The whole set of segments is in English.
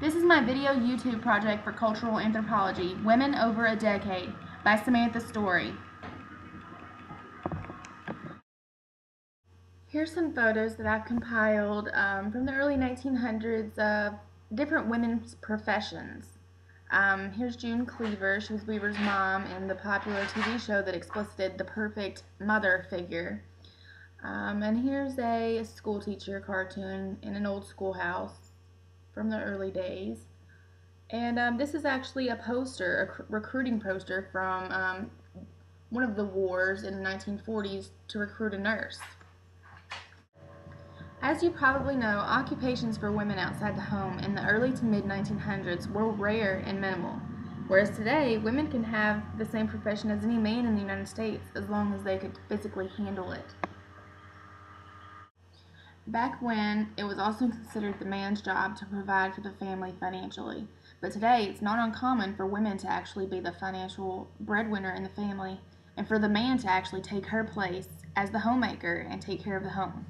This is my video YouTube project for cultural anthropology, Women Over a Decade, by Samantha Story. Here's some photos that I've compiled from the early 1900s of different women's professions. Here's June Cleaver. She was Weaver's mom in the popular TV show that explicited the perfect mother figure. And here's a school teacher cartoon in an old schoolhouse from the early days. And this is actually a poster, a recruiting poster from one of the wars in the 1940s to recruit a nurse. As you probably know, occupations for women outside the home in the early to mid-1900s were rare and minimal, whereas today, women can have the same profession as any man in the United States as long as they could physically handle it. Back when, it was also considered the man's job to provide for the family financially, but today it's not uncommon for women to actually be the financial breadwinner in the family and for the man to actually take her place as the homemaker and take care of the home.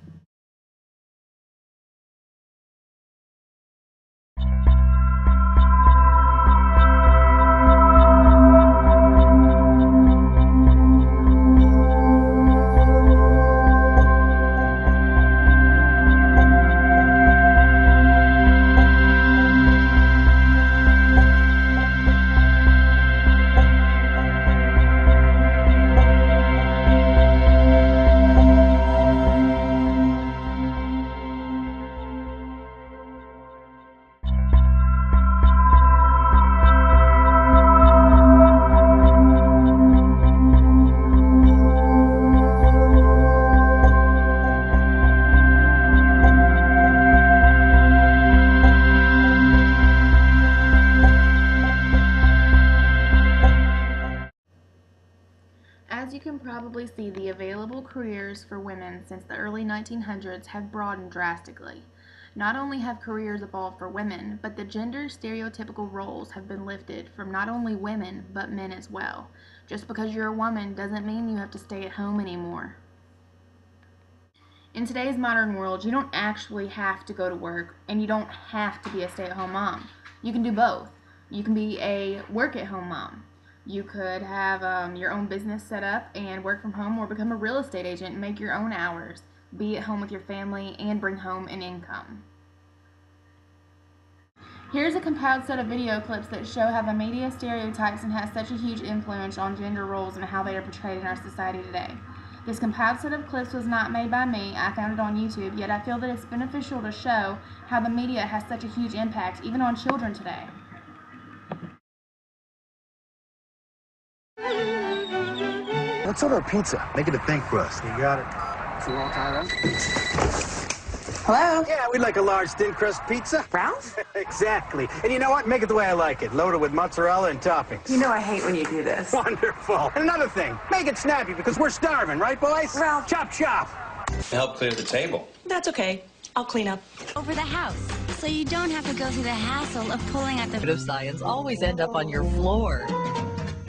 As you can probably see, the available careers for women since the early 1900s have broadened drastically. Not only have careers evolved for women, but the gender stereotypical roles have been lifted from not only women, but men as well. Just because you're a woman doesn't mean you have to stay at home anymore. In today's modern world, you don't actually have to go to work, and you don't have to be a stay-at-home mom. You can do both. You can be a work-at-home mom. You could have your own business set up and work from home, or become a real estate agent and make your own hours, be at home with your family, and bring home an income. Here's a compiled set of video clips that show how the media stereotypes and has such a huge influence on gender roles and how they are portrayed in our society today. This compiled set of clips was not made by me. I found it on YouTube, yet I feel that it's beneficial to show how the media has such a huge impact even on children today. Let's order a pizza. Make it a thin crust. You got it. So all tied up? Hello? Yeah, we'd like a large thin crust pizza. Ralph? Exactly. And you know what? Make it the way I like it. Loaded with mozzarella and toppings. You know I hate when you do this. Wonderful. And another thing, make it snappy because we're starving, right, boys? Ralph. Chop, chop. Help clear the table. That's okay. I'll clean up. Over the house, so you don't have to go through the hassle of pulling out the of science always end up on your floor.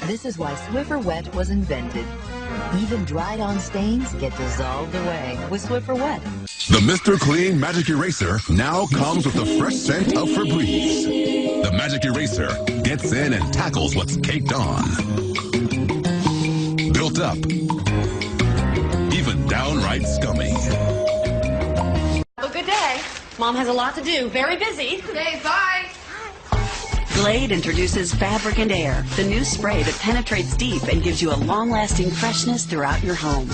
This is why Swiffer Wet was invented. Even dried-on stains get dissolved away with Swiffer Wet. The Mr. Clean Magic Eraser now comes with the fresh scent of Febreze. The Magic Eraser gets in and tackles what's caked on, built up, even downright scummy. Have a good day. Mom has a lot to do. Very busy. Okay, bye. Glade introduces Fabric and Air, the new spray that penetrates deep and gives you a long-lasting freshness throughout your home.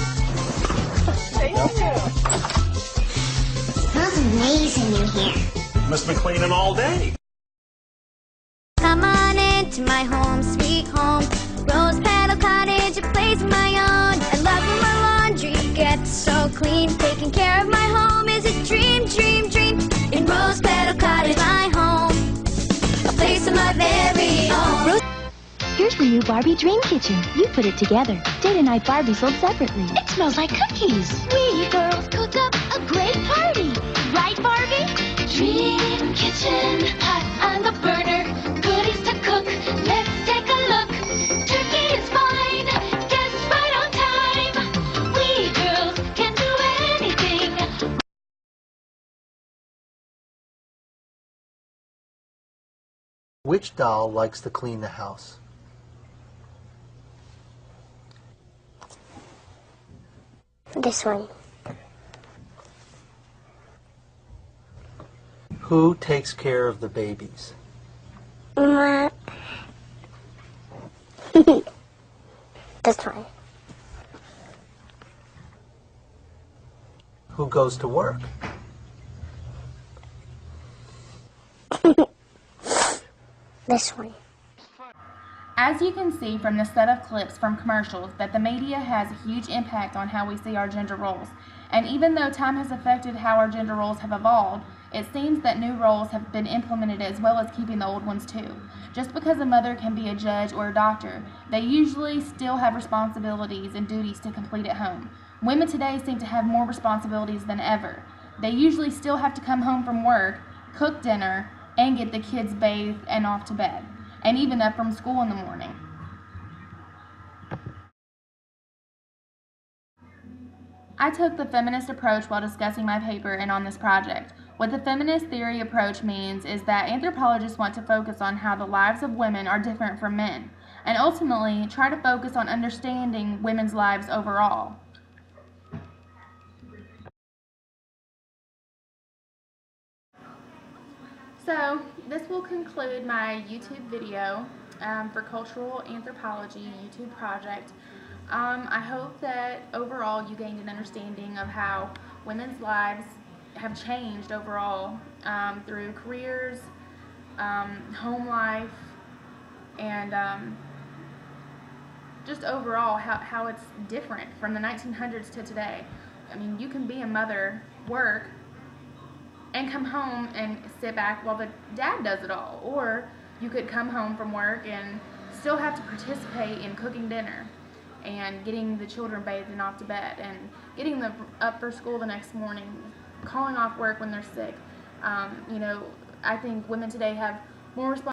Thank you. Smells amazing in here. Must have been cleaning all day. Come on into my home, sweet home. Rose Petal Cottage, a place of my own. I love when my laundry gets so clean. Taking care of my home is a dream, dream, dream. In Rose Petal Cottage, my home, a place of my very own. Here's the new Barbie Dream Kitchen. You put it together. Day and night Barbie sold separately. It smells like cookies. We girls cooked up a great party. Right, Barbie? Dream Kitchen, hot on the burner. Goodies to cook. Let's take a look. Turkey is fine. Guests right on time. We girls can do anything. Which doll likes to clean the house? This one. Who takes care of the babies? This one. Who goes to work? This one. As you can see from this set of clips from commercials, that the media has a huge impact on how we see our gender roles. And even though time has affected how our gender roles have evolved, it seems that new roles have been implemented as well as keeping the old ones too. Just because a mother can be a judge or a doctor, they usually still have responsibilities and duties to complete at home. Women today seem to have more responsibilities than ever. They usually still have to come home from work, cook dinner, and get the kids bathed and off to bed, and even up from school in the morning. I took the feminist approach while discussing my paper and on this project. What the feminist theory approach means is that anthropologists want to focus on how the lives of women are different from men, and ultimately try to focus on understanding women's lives overall. So, this will conclude my YouTube video for Cultural Anthropology YouTube project. I hope that overall you gained an understanding of how women's lives have changed overall through careers, home life, and just overall how it's different from the 1900s to today. I mean, you can be a mother, work, and come home and sit back while the dad does it all. Or you could come home from work and still have to participate in cooking dinner and getting the children bathed and off to bed and getting them up for school the next morning, calling off work when they're sick. You know, I think women today have more responsibility